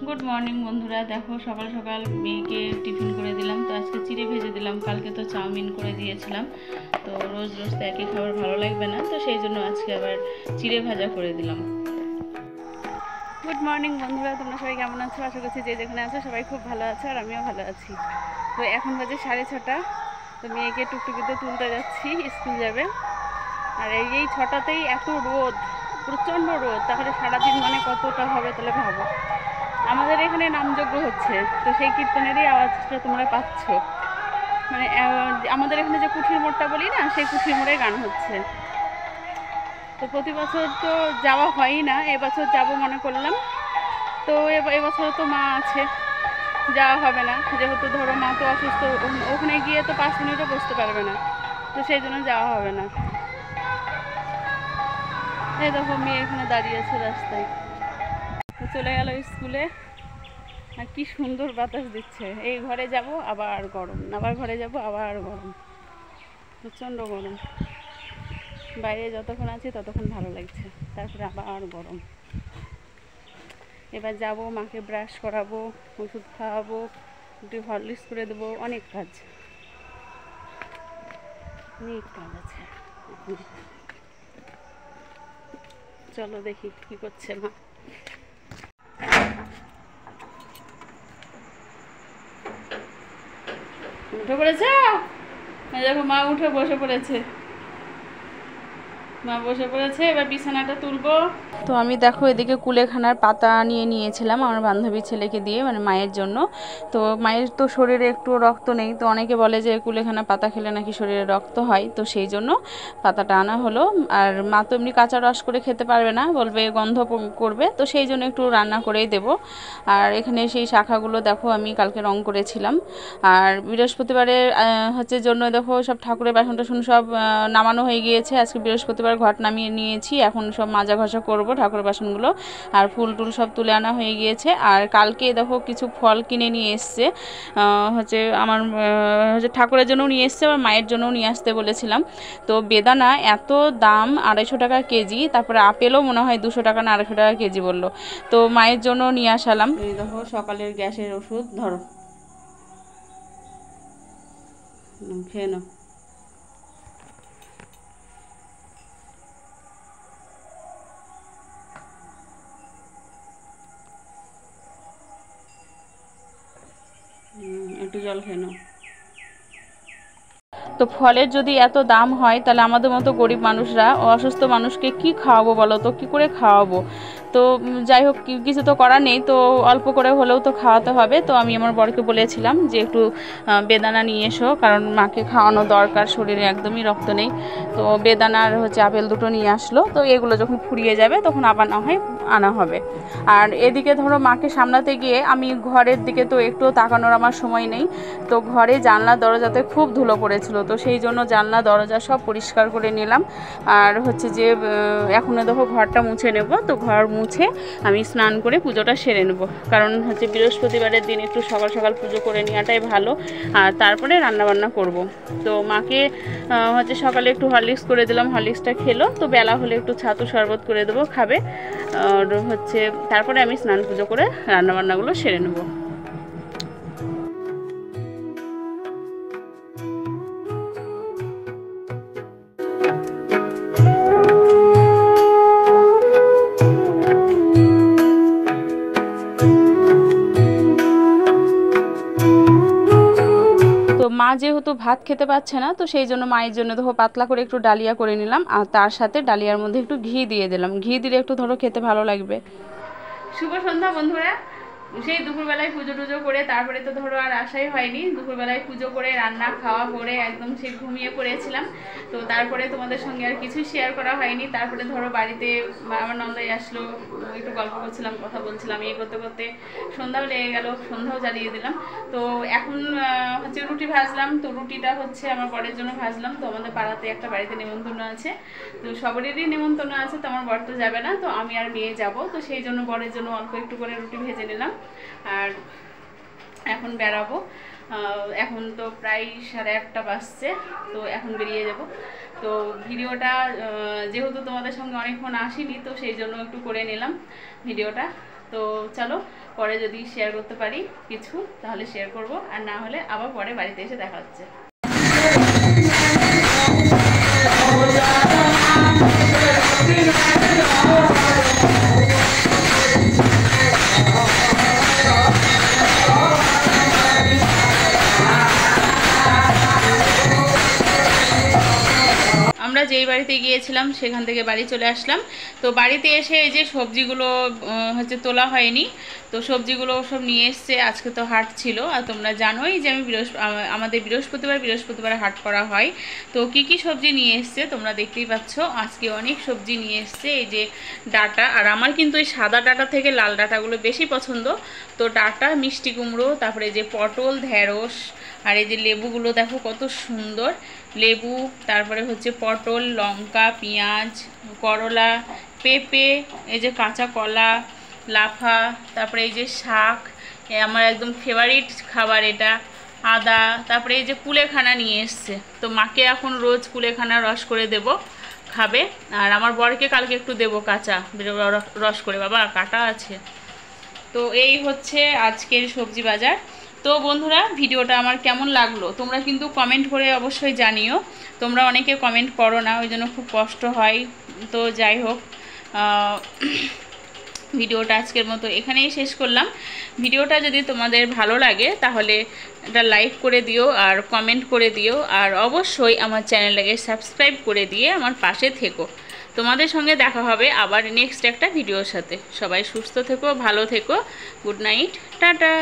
Good morning বন্ধুরা, দেখো সকাল সকাল মেয়েকে টিফিন করে দিলাম। তো আজকে চিড়ে ভেজে দিলাম, কালকে তো চাউমিন করে দিয়েছিলাম। তো রোজ রোজ তো একই খাবার ভালো লাগবে না, তো সেই জন্য আজকে আবার চিড়ে ভাজা করে দিলাম। গুড মর্নিং বন্ধুরা, তোমরা সবাই কেমন আছো? আশা করছি যে যেখানে আছো সবাই খুব ভালো আছো, আর আমিও ভালো আছি। তো এখন বাজে 6:30। তো মেয়েকে টুকটুকিতে তুলতে যাচ্ছি, স্কুল যাবে। আর এই 6টাতেই এত রোদ, প্রচণ্ড রোদ, তাহলে সারাদিন মানে কতটা হবে তাহলে ভাবো। আমাদের এখানে নামযজ্ঞ হচ্ছে, তো সেই কীর্তনেরই আওয়াজটা তোমরা পাচ্ছ। মানে আমাদের এখানে যে কুঠির মোড়টা বলি না, সেই কুঠির মোড়ে গান হচ্ছে। তো প্রতি বছর তো যাওয়া হয়ই না, এবছর যাব মনে করলাম। তো এবছর তো মা আছে, যাওয়া হবে না, যেহেতু ধরো মা তো অসুস্থ, ওখানে গিয়ে তো 5 মিনিটও বসতে পারবে না, তো সেই জন্য যাওয়া হবে না। এই দেখো মেয়ে এখানে দাঁড়িয়ে আছে রাস্তায়। তো চলে গেল স্কুলে। আর কি সুন্দর বাতাস দিচ্ছে। এই ঘরে যাব আবার গরম, আবার ঘরে যাব আবার গরম, প্রচণ্ড গরম। বাইরে যতক্ষণ আছি ততক্ষণ ভালো লাগছে, তারপরে আবার গরম। এবার যাব, মাকে ব্রাশ করাবো, ওষুধ খাওয়াবো, একটু হরলিক্স করে দেবো, অনেক কাজ আছে। চলো দেখি কি করছে মা। উঠে পড়েছে, দেখো মা উঠে বসে পড়েছে। মা বসে পড়েছে, এবার বিছানাটা তুলবো। তো আমি দেখো এদিকে কুলেখানার পাতা নিয়েছিলাম আমার বান্ধবীর ছেলেকে দিয়ে, মানে মায়ের জন্য। তো মায়ের তো শরীরে একটু রক্ত নেই, তো অনেকে বলে যে কুলেখানা পাতা খেলে নাকি শরীরে রক্ত হয়, তো সেই জন্য পাতাটা আনা হলো। আর মা তো এমনি কাঁচা রস করে খেতে পারবে না, বলবে গন্ধ করবে, তো সেই জন্য একটু রান্না করেই দেব। আর এখানে সেই শাখাগুলো দেখো আমি কালকে রং করেছিলাম। আর বৃহস্পতিবারের হচ্ছে জন্য দেখো সব ঠাকুরের বাসন টাসন সব নামানো হয়ে গিয়েছে। আজকে বৃহস্পতিবার ঘট নামিয়ে নিয়েছি, এখন সব মাজা ঘষা করব ঠাকুরের বাসনগুলো। আর ফুল টুল সব তুলে আনা হয়ে গিয়েছে। আর কালকে দেখো কিছু ফল কিনে নিয়ে এসছে, হচ্ছে আমার হচ্ছে ঠাকুরের জন্যও নিয়ে এসছে, আবার মায়ের জন্যও নিয়ে আসতে বলেছিলাম। তো বেদানা এত দাম, 250 টাকা কেজি। তারপরে আপেলও মনে হয় 200 টাকা না 250 টাকা কেজি বললো। তো মায়ের জন্য নিয়ে আসালাম। এই দেখো সকালের গ্যাসের ওষুধ, ধরো খেয়ে নাও। একটু জল খেয়ে নাও। তো ফলের যদি এত দাম হয়, তাহলে আমাদের মতো গরিব মানুষরা, অসুস্থ মানুষকে কি খাওয়াবো বলো তো, কি করে খাওয়াবো? তো যাই হোক, কিছু তো করার নেই, তো অল্প করে হলেও তো খাওয়াতে হবে। তো আমি আমার বরকে বলেছিলাম যে একটু বেদানা নিয়ে এসো, কারণ মাকে খাওয়ানো দরকার, শরীরে একদমই রক্ত নেই। তো বেদানার হচ্ছে আপেল দুটো নিয়ে আসলো। তো এগুলো যখন ফুরিয়ে যাবে তখন আবার না হয় আনা হবে। আর এদিকে ধরো মাকে সামলাতে গিয়ে আমি ঘরের দিকে তো একটু তাকানোর আমার সময় নেই। তো ঘরে জানলা দরজাতে খুব ধুলো পড়েছিল, তো সেই জন্য জানলা দরজা সব পরিষ্কার করে নিলাম। আর হচ্ছে যে এখন দেখো ঘরটা মুছে নেব। তো ঘর মুছে আমি স্নান করে পুজোটা সেরে নেব, কারণ হচ্ছে বৃহস্পতিবারের দিন একটু সকাল সকাল পুজো করে নেওয়াটাই ভালো। আর তারপরে রান্নাবান্না করব। তো মাকে হচ্ছে সকালে একটু হরলিক্স করে দিলাম, হরলিক্সটা খেলো। তো বেলা হলে একটু ছাতু শরবত করে দেবো, খাবে। আর হচ্ছে তারপরে আমি স্নান পুজো করে রান্নাবান্নাগুলো সেরে নেব। মা যেহেতু ভাত খেতে পাচ্ছে না, তো সেই জন্য মায়ের জন্য দেখো পাতলা করে একটু ডালিয়া করে নিলাম, আর তার সাথে ডালিয়ার মধ্যে একটু ঘি দিয়ে দিলাম। ঘি দিলে একটু ধরো খেতে ভালো লাগবে। শুভ সন্ধ্যা বন্ধুরা। সেই দুপুরবেলায় পুজো টুজো করে তারপরে তো ধরো আর আসাই হয়নি। দুপুরবেলায় পুজো করে রান্না খাওয়া করে একদম সেই ঘুমিয়ে পড়েছিলাম। তো তারপরে তোমাদের সঙ্গে আর কিছুই শেয়ার করা হয়নি। তারপরে ধরো বাড়িতে আমার নন্দাই আসলো, একটু গল্প করছিলাম, কথা বলছিলাম, এই করতে করতে সন্ধ্যাও লেগে গেল, সন্ধ্যাও জ্বালিয়ে দিলাম। তো এখন হচ্ছে রুটি ভাজলাম। তো রুটিটা হচ্ছে আমার বরের জন্য ভাজলাম। তো আমাদের পাড়াতে একটা বাড়িতে নেমন্তন্ন আছে, তো সবারই নেমন্তন্ন আছে। তো আমার বর তো যাবে না, তো আমি আর মেয়ে যাব। তো সেই জন্য বরের জন্য অল্প একটু করে রুটি ভেজে নিলাম। আর এখন বেরাবো। এখন তো প্রায় 8:30 বাজছে, তো এখন বেরিয়ে যাব। তো ভিডিওটা যেহেতু তোমাদের সঙ্গে অনেকক্ষণ আসিনি, তো সেই জন্য একটু করে নিলাম ভিডিওটা। তো চলো পরে যদি শেয়ার করতে পারি কিছু তাহলে শেয়ার করব, আর না হলে আবার পরে বাড়িতে এসে দেখা হচ্ছে। আমরা যেই বাড়িতে গিয়েছিলাম সেখান থেকে বাড়ি চলে আসলাম। তো বাড়িতে এসে এই যে সবজিগুলো হচ্ছে তোলা হয়নি, তো সবজিগুলো সব নিয়ে এসছে। আজকে তো হাট ছিল, আর তোমরা জানোই যে আমি আমাদের বৃহস্পতিবার হাট করা হয়। তো কি কি সবজি নিয়ে এসছে তোমরা দেখতেই পাচ্ছ। আজকে অনেক সবজি নিয়ে এসছে। এই যে ডাঁটা, আর আমার কিন্তু এই সাদা ডাঁটা থেকে লাল ডাঁটাগুলো বেশি পছন্দ। তো ডাঁটা, মিষ্টি কুমড়ো, তারপরে এই যে পটল, ঢেঁড়স, আর এই যে লেবুগুলো দেখো কত সুন্দর লেবু, তারপরে হচ্ছে পটল, লঙ্কা, পেঁয়াজ, করলা, পেঁপে, এই যে কাঁচা কলা, লাফা, তারপরে এই যে শাক, আমার একদম ফেভারিট খাবার এটা, আদা, তারপরে এই যে কুলেখাড়া নিয়ে এসছে। তো মাকে এখন রোজ কুলেখাড়া রস করে দেব, খাবে। আর আমার বরকে কালকে একটু দেবো কাঁচা রস করে, বাবা কাটা আছে। তো এই হচ্ছে আজকের সবজি বাজার। তো বন্ধুরা, ভিডিওটা আমার কেমন লাগলো তোমরা কিন্তু কমেন্ট করে অবশ্যই জানিও। তোমরা অনেকে কমেন্ট করো না, ওই জন্য খুব কষ্ট হয়। তো যাই হোক, ভিডিওটা আজকের মতো এখানেই শেষ করলাম। ভিডিওটা যদি তোমাদের ভালো লাগে তাহলে এটা লাইক করে দিও আর কমেন্ট করে দিও, আর অবশ্যই আমার চ্যানেলটাকে সাবস্ক্রাইব করে দিয়ে আমার পাশে থেকো। তোমাদের সঙ্গে দেখা হবে আবার নেক্সট একটা ভিডিওর সাথে। সবাই সুস্থ থেকো, ভালো থেকো। Good night, tata.